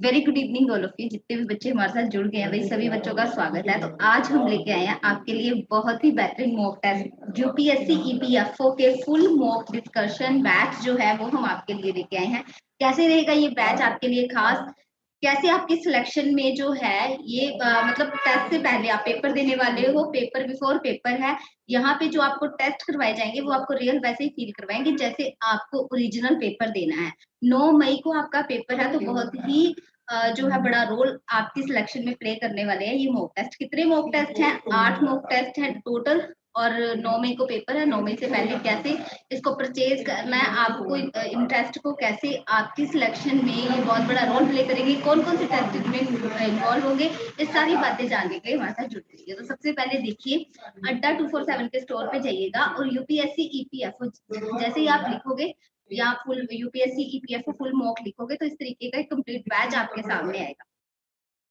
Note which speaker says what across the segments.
Speaker 1: Very good evening all of you. जितने भी बच्चे हमारे साथ जुड़ गए हैं भाई, सभी बच्चों का स्वागत है। तो आज हम लेके आए हैं आपके लिए बहुत ही बेहतरीन मॉक टेस्ट यूपीएससी ईपीएफओ के फुल मॉक डिस्कशन बैच जो है वो हम आपके लिए लेके आए हैं। कैसे रहेगा ये बैच आपके लिए खास, कैसे आपकी सिलेक्शन में जो है ये मतलब टेस्ट से पहले आप पेपर देने वाले हो, पेपर बिफोर पेपर है। यहाँ पे जो आपको टेस्ट करवाए जाएंगे वो आपको रियल वैसे ही फील करवाएंगे जैसे आपको ओरिजिनल पेपर देना है। 9 मई को आपका पेपर है, तो बहुत ही जो है बड़ा रोल आपकी सिलेक्शन में प्ले करने वाले हैं ये मॉक टेस्ट। कितने मॉक टेस्ट हैं? 8 मॉक टेस्ट हैं टोटल, और 9 मई को पेपर है। 9 मई से पहले कैसे इसको परचेज करना है, आपको इंटरेस्ट को कैसे आपकी सिलेक्शन में ये बहुत बड़ा रोल प्ले करेंगे, कौन कौन से टेस्ट में इन्वॉल्व होंगे, ये सारी बातें जानने के लिए हमारे साथ जुड़ जाइए। तो सबसे पहले देखिए, अड्डा 247 के स्टोर पे जाइएगा और यूपीएससी ईपीएफओ जैसे ही आप लिखोगे या full UPSC EPFO full mock लिखोगे तो इस तरीके का एक कंप्लीट बैच आपके सामने आएगा।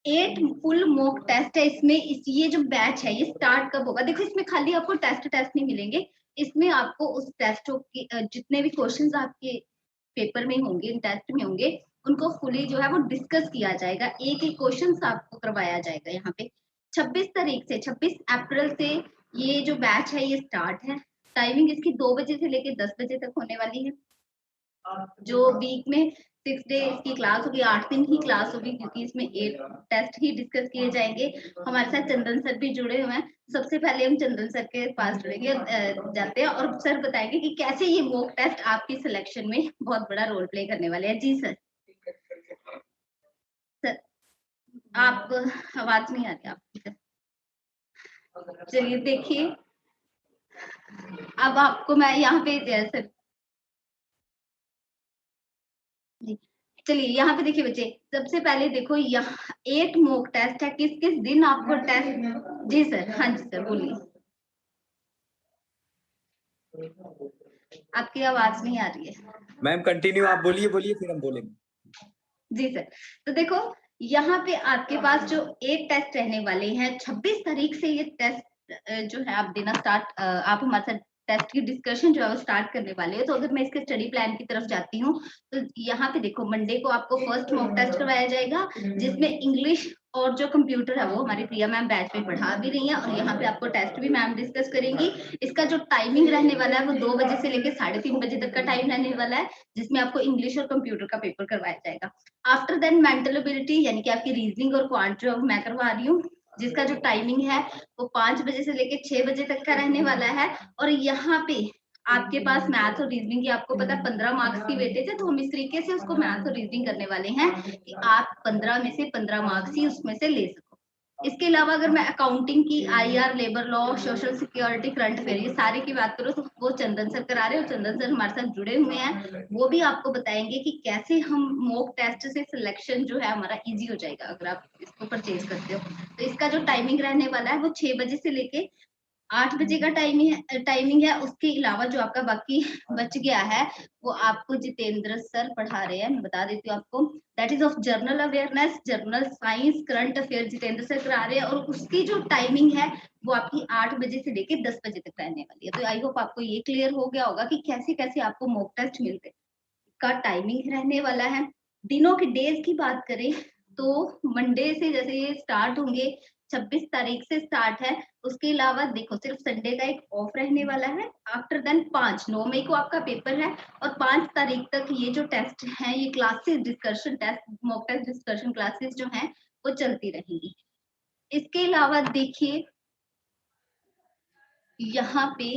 Speaker 1: 8 फुल मॉक टेस्ट है इसमें। ये जो बैच है ये स्टार्ट कब होगा? देखो, इसमें खाली आपको टेस्ट नहीं मिलेंगे, इसमें आपको उस टेस्ट के जितने भी क्वेश्चंस आपके पेपर में होंगे, टेस्ट में होंगे, उनको फुली जो है वो डिस्कस किया जाएगा। एक एक क्वेश्चन आपको करवाया जाएगा। यहाँ पे 26 तारीख से 26 अप्रैल से ये जो बैच है ये स्टार्ट है। टाइमिंग इसकी 2 बजे से लेकर 10 बजे तक होने वाली है। जो वीक में 6 डे इसकी क्लास होगी, 8 दिन ही क्लास होगी, क्योंकि इसमें 8 टेस्ट ही डिस्कस किए जाएंगे। हमारे साथ चंदन सर भी जुड़े हुए हैं। सबसे पहले हम चंदन सर के पास जुड़ेंगे, जाते हैं और सर बताएंगे कि कैसे ये मॉक टेस्ट आपकी सिलेक्शन में बहुत बड़ा रोल प्ले करने वाले हैं। जी सर। सर आप, आवाज नहीं आ रही आपकी। चलिए देखिए, अब आपको मैं यहाँ पे सर जी, चलिए यहाँ पे देखिए बच्चे, सबसे पहले देखो यहाँ 8 मॉक टेस्ट है। किस किस दिन आपको टेस्ट? जी सर, हाँ जी सर बोलिए, आपकी आवाज नहीं आ रही है।
Speaker 2: मैम कंटिन्यू, आप बोलिए बोलिए फिर हम बोलेंगे।
Speaker 1: जी सर, तो देखो यहाँ पे आपके पास जो 8 टेस्ट रहने वाले हैं, 26 तारीख से ये टेस्ट जो है आप देना स्टार्ट, आप हमारे साथ टेस्ट की डिस्कशन जो है वो स्टार्ट करने वाले हो। तो अगर मैं इसके स्टडी प्लान की तरफ जाती हूँ तो यहाँ पे देखो, मंडे को आपको फर्स्ट मॉक टेस्ट करवाया जाएगा जिसमें इंग्लिश और जो कंप्यूटर है वो हमारी प्रिया मैम बैच में पढ़ा भी रही है, और यहाँ पे आपको टेस्ट भी मैम डिस्कस करेंगी। इसका जो टाइमिंग रहने वाला है वो 2 बजे से लेकर 3:30 बजे तक का टाइम रहने वाला है, जिसमें आपको इंग्लिश और कंप्यूटर का पेपर करवाया जाएगा। आफ्टर देन मेंटल एबिलिटी यानी कि आपकी रीजनिंग और क्वांट जो मैं करवा रही हूँ, जिसका जो टाइमिंग है वो 5 बजे से लेकर 6 बजे तक का रहने वाला है। और यहाँ पे आपके पास मैथ और रीजनिंग की, आपको पता 15 मार्क्स की वेटेज है, तो हम इस तरीके से उसको मैथ और रीजनिंग करने वाले हैं कि आप 15 में से 15 मार्क्स ही उसमें से ले सको। इसके अलावा अगर मैं अकाउंटिंग की, IR, labour law, social security, current affair, ये सारे की बात करूँ तो वो चंदन सर करा रहे हैं, और चंदन सर हमारे साथ जुड़े हुए हैं। वो भी आपको बताएंगे कि कैसे हम मॉक टेस्ट से सिलेक्शन जो है हमारा इजी हो जाएगा अगर आप इसको परचेज करते हो। तो इसका जो टाइमिंग रहने वाला है वो 6 बजे से लेके 8 बजे का टाइमिंग है। उसके अलावा जो आपका बाकी बच गया है वो आपको जितेंद्र सर पढ़ा रहे हैं, मैं बता देती हूँ आपको। That is of journal awareness, journal science, current affair Jitendra sir करा रहे हैं, और उसकी जो टाइमिंग है वो आपकी 8 बजे से लेके 10 बजे तक रहने वाली है। तो आई होप आपको ये क्लियर हो गया होगा कि कैसे कैसे आपको मॉक टेस्ट मिलते का टाइमिंग रहने वाला है। दिनों की, डेज की बात करें तो मंडे से जैसे ये स्टार्ट होंगे, 26 तारीख से स्टार्ट है। उसके अलावा देखो सिर्फ संडे का एक ऑफ रहने वाला है। आफ्टर देन 9 मई को आपका पेपर है, और 5 तारीख तक ये जो टेस्ट है, ये classes discussion test, mock test discussion classes जो हैं वो चलती रहेंगी। इसके अलावा देखिए यहाँ पे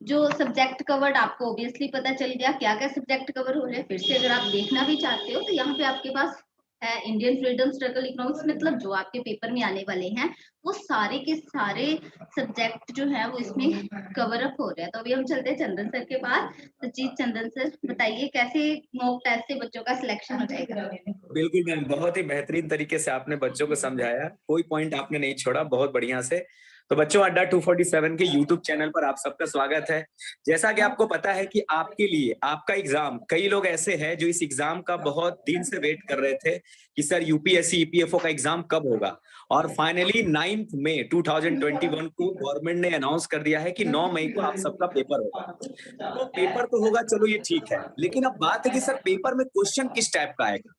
Speaker 1: जो सब्जेक्ट कवर्ड, आपको ऑब्वियसली पता चल गया क्या क्या सब्जेक्ट कवर हो रहे हैं। फिर से अगर आप देखना भी चाहते हो तो यहाँ पे आपके पास है इंडियन फ्रीडम स्ट्रगल, इकोनॉमिक्स, मतलब जो आपके पेपर में आने वाले हैं वो सारे के सारे सब्जेक्ट जो है वो इसमें कवर अप हो रहे हैं। तो अभी हम चलते हैं चंदन सर के पास। तो जी चंदन सर बताइए कैसे मॉक टेस्ट से बच्चों का सिलेक्शन हो जाएगा।
Speaker 2: बिल्कुल मैम, बहुत ही बेहतरीन तरीके से आपने बच्चों को समझाया, कोई पॉइंट आपने नहीं छोड़ा, बहुत बढ़िया से। तो बच्चों, अड्डा 247 के यूट्यूब चैनल पर आप सबका स्वागत है। जैसा कि आपको पता है कि आपके लिए आपका एग्जाम, कई लोग ऐसे हैं जो इस एग्जाम का बहुत दिन से वेट कर रहे थे कि सर यूपीएससी ईपीएफओ का एग्जाम कब होगा, और फाइनली 9 मई 2021 को गवर्नमेंट ने अनाउंस कर दिया है कि 9 मई को आप सबका पेपर होगा। तो पेपर तो होगा, चलो ये ठीक है, लेकिन अब बात है कि सर पेपर में क्वेश्चन किस टाइप का आएगा।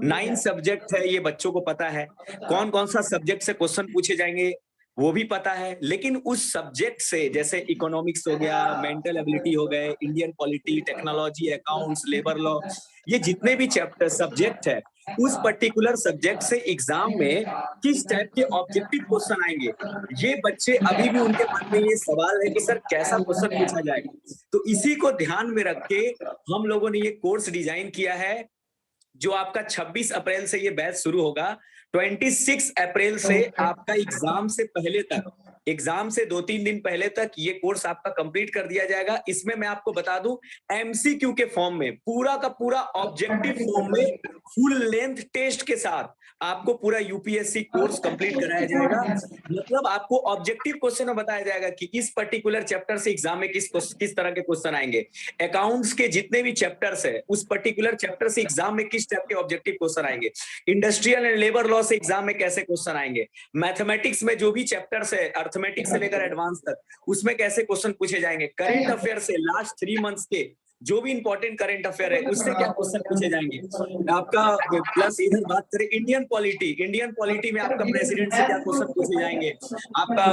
Speaker 2: 9 सब्जेक्ट है, ये बच्चों को पता है। कौन कौन सा सब्जेक्ट से क्वेश्चन पूछे जाएंगे वो भी पता है, लेकिन उस सब्जेक्ट से जैसे इकोनॉमिक्स हो गया, मेंटल एबिलिटी हो गए, Indian polity, technology, accounts, labour law, ये जितने भी चैप्टर सब्जेक्ट है, उस पर्टिकुलर सब्जेक्ट से एग्जाम में किस टाइप के ऑब्जेक्टिव क्वेश्चन आएंगे, ये बच्चे अभी भी उनके मन में ये सवाल है कि सर कैसा क्वेश्चन पूछा जाएगा। तो इसी को ध्यान में रख के हम लोगों ने ये कोर्स डिजाइन किया है, जो आपका 26 अप्रैल से ये बैच शुरू होगा। 26 अप्रैल से आपका एग्जाम से पहले तक, एग्जाम से 2-3 दिन पहले तक ये कोर्स आपका कंप्लीट कर दिया जाएगा। इसमें मैं आपको बता दूं, एमसीक्यू के फॉर्म में, पूरा का पूरा ऑब्जेक्टिव फॉर्म में, फुल लेंथ टेस्ट के साथ आपको पूरा यूपीएससी कोर्स कंप्लीट कराया जाएगा। मतलब आपको ऑब्जेक्टिव क्वेश्चन में बताया जाएगा कि इस पर्टिकुलर चैप्टर से एग्जाम में किस तरह के क्वेश्चन आएंगे। अकाउंट्स के जितने भी चैप्टर्स है, उस पर्टिकुलर चैप्टर से एग्जाम में किस टाइप के ऑब्जेक्टिव क्वेश्चन आएंगे। इंडस्ट्रियल एंड लेबर लॉ से एग्जाम में कैसे क्वेश्चन आएंगे। मैथमेटिक्स में जो भी चैप्टर्स है, अर्थमेटिक्स से लेकर एडवांस तक, उसमें कैसे क्वेश्चन पूछे जाएंगे। करेंट अफेयर से लास्ट 3 मंथ्स के जो भी इंपॉर्टेंट करंट अफेयर है, उससे क्या क्वेश्चन पूछे जाएंगे आपका। प्लस इधर बात करें इंडियन पॉलिटी में आपका प्रेसिडेंट से क्या क्वेश्चन पूछे जाएंगे, आपका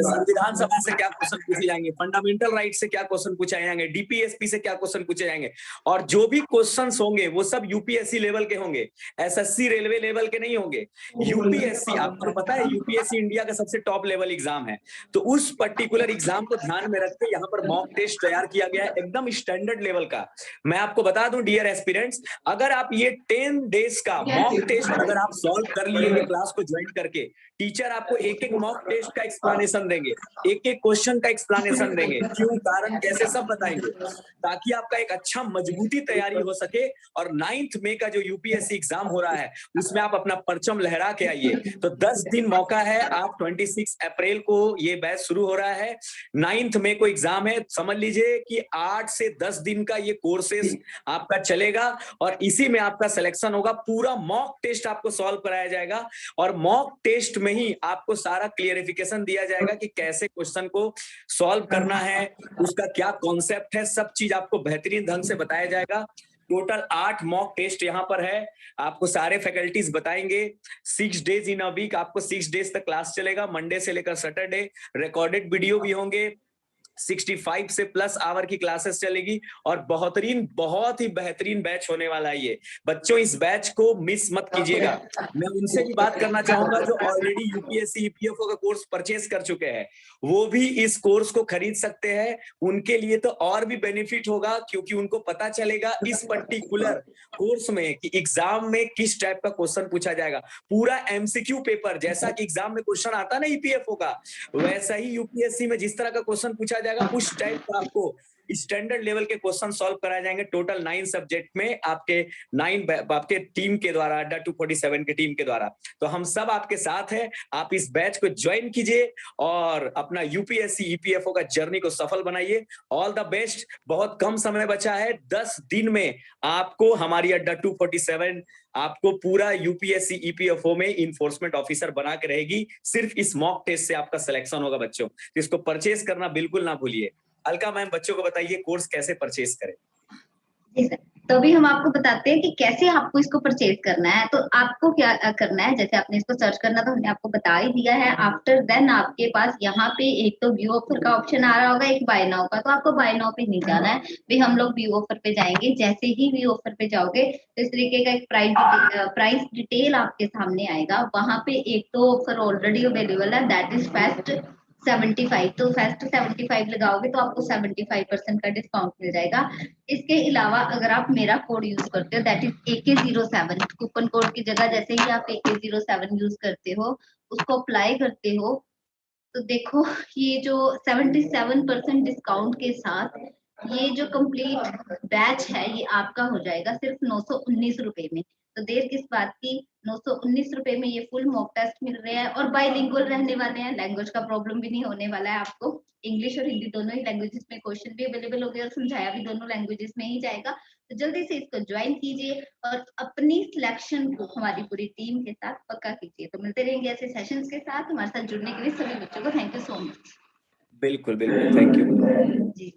Speaker 2: संविधान सभा से क्या क्वेश्चन पूछे जाएंगे, फंडामेंटल राइट से क्या क्वेश्चन पूछे जाएंगे, डीपीएसपी से क्या क्वेश्चन पूछे जाएंगे। और जो भी क्वेश्चंस होंगे वो सब यूपीएससी लेवल के होंगे, एसएससी रेलवे लेवल के नहीं होंगे। यूपीएससी, आपको पता है यूपीएससी इंडिया का सबसे टॉप लेवल एग्जाम है। तो उस पर्टिकुलर एग्जाम को ध्यान में रख के यहाँ पर मॉक टेस्ट तैयार किया गया है, एकदम स्टैंडर्ड लेवल का। मैं आपको बता दूं डियर एस्पिरेंट्स, अगर आप ये 10 डेज का मॉक टेस्ट अगर आप सॉल्व कर लिए ये क्लास को ज्वाइन करके, टीचर आपको एक एक मॉक टेस्ट का एक्सप्लेनेशन देंगे, एक एक क्वेश्चन का एक्सप्लेनेशन देंगे, क्यों, कारण, कैसे, सब बताएंगे, ताकि आपका एक अच्छा मजबूती तैयारी हो सके। और 9 मई का जो यूपीएससी एग्जाम हो रहा है, उसमें आप अपना परचम लहरा के आइए। तो 10 दिन मौका है, आप 26 अप्रैल को ये बैच शुरू हो रहा है, 9 मई को एग्जाम है। समझ लीजिए कि 8 से 10 दिन का ये कोर्सेस आपका चलेगा और इसी में आपका सिलेक्शन होगा। पूरा मॉक टेस्ट आपको सॉल्व कराया जाएगा और मॉक टेस्ट में ही आपको सारा क्लियरिफिकेशन दिया जाएगा कि कैसे क्वेश्चन को सॉल्व करना है, उसका क्या कॉन्सेप्ट है, सब चीज आपको बेहतरीन ढंग से बताया जाएगा। टोटल 8 मॉक टेस्ट यहाँ पर है, आपको सारे फैकल्टीज बताएंगे। 6 डेज इन अ वीक, आपको 6 डेज तक क्लास चलेगा, मंडे से लेकर सैटरडे। रिकॉर्डेड वीडियो भी होंगे, 65 से प्लस आवर की क्लासेस चलेगी और बहुत ही बेहतरीन बैच होने वाला है ये। बच्चों इस बैच को मिस मत कीजिएगा। मैं उनसे भी बात करना चाहूंगा जो ऑलरेडी यूपीएससी ईपीएफओ का कोर्स परचेज कर चुके हैं, वो भी इस कोर्स को खरीद सकते हैं। उनके लिए तो और भी बेनिफिट होगा, क्योंकि उनको पता चलेगा इस पर्टिकुलर कोर्स में कि एग्जाम में किस टाइप का क्वेश्चन पूछा जाएगा। पूरा एमसीक्यू पेपर, जैसा कि एग्जाम में क्वेश्चन आता ना ईपीएफओ का, वैसा ही यूपीएससी में जिस तरह का क्वेश्चन पूछा जाएगा, उस टाइप का आपको स्टैंडर्ड लेवल के क्वेश्चन सॉल्व कराए जाएंगे। टोटल 9 सब्जेक्ट में आपके टीम के द्वारा, अड्डा 247 के टीम के द्वारा। तो हम सब आपके साथ हैं, आप इस बैच को ज्वाइन कीजिए और अपना यूपीएससी ईपीएफओ का जर्नी को सफल बनाइए। All the best. बहुत कम समय बचा है, 10 दिन में आपको हमारी अड्डा 247 आपको पूरा यूपीएससी ईपीएफओ में इन्फोर्समेंट ऑफिसर बना के रहेगी। सिर्फ इस मॉक टेस्ट से आपका सिलेक्शन होगा बच्चों, तो इसको परचेज करना बिल्कुल ना भूलिए। अलका मैम, बच्चों को बताइए कोर्स कैसे परचेज करें।
Speaker 1: जी सर, तो अभी हम आपको बताते हैं कि कैसे आपको इसको परचेज करना है। तो आपको क्या करना है, जैसे आपने इसको सर्च करना तो हमने आपको बता ही दिया है। आफ्टर देन आपके पास यहाँ पे एक तो व्यू ऑफर का ऑप्शन आ रहा होगा, एक बाय नाउ का। तो आपको बाय नाउ पे नहीं जाना है भी, हम लोग व्यू ऑफर पे जाएंगे। जैसे ही व्यू ऑफर पे जाओगे तो इस तरीके का एक प्राइस डिटेल आपके सामने आएगा। वहां पे एक तो ऑफर ऑलरेडी अवेलेबल है, दैट इज फेस्ट 75। तो फेस्ट 75 लगाओगे तो आपको 75% का डिस्काउंट मिल जाएगा। इसके अलावा अगर आप मेरा कोड यूज करते हो, that is AK07, coupon code की जगह जैसे ही आप AK07 यूज करते हो, उसको अप्लाई करते हो, तो देखो ये जो 77% डिस्काउंट के साथ ये जो कंप्लीट बैच है ये आपका हो जाएगा सिर्फ 919 रुपए में। तो देर किस बात की, 919 रुपए में ये फुल मॉक टेस्ट मिल रहे हैं और बाइलिंगुअल रहने वाले हैं। लैंग्वेज का प्रॉब्लम भी नहीं होने वाला है आपको। इंग्लिश और हिंदी दोनों ही लैंग्वेजेस में क्वेश्चन भी अवेलेबल हो गए और समझाया भी दोनों लैंग्वेजेस में ही जाएगा। तो जल्दी से इसको ज्वाइन कीजिए और अपनी सिलेक्शन को हमारी पूरी टीम के साथ पक्का कीजिए। तो मिलते रहेंगे ऐसे सेशंस के साथ। हमारे साथ जुड़ने के लिए सभी बच्चों को थैंक यू सो मच।
Speaker 2: बिल्कुल बिल्कुल, थैंक यू
Speaker 1: जी।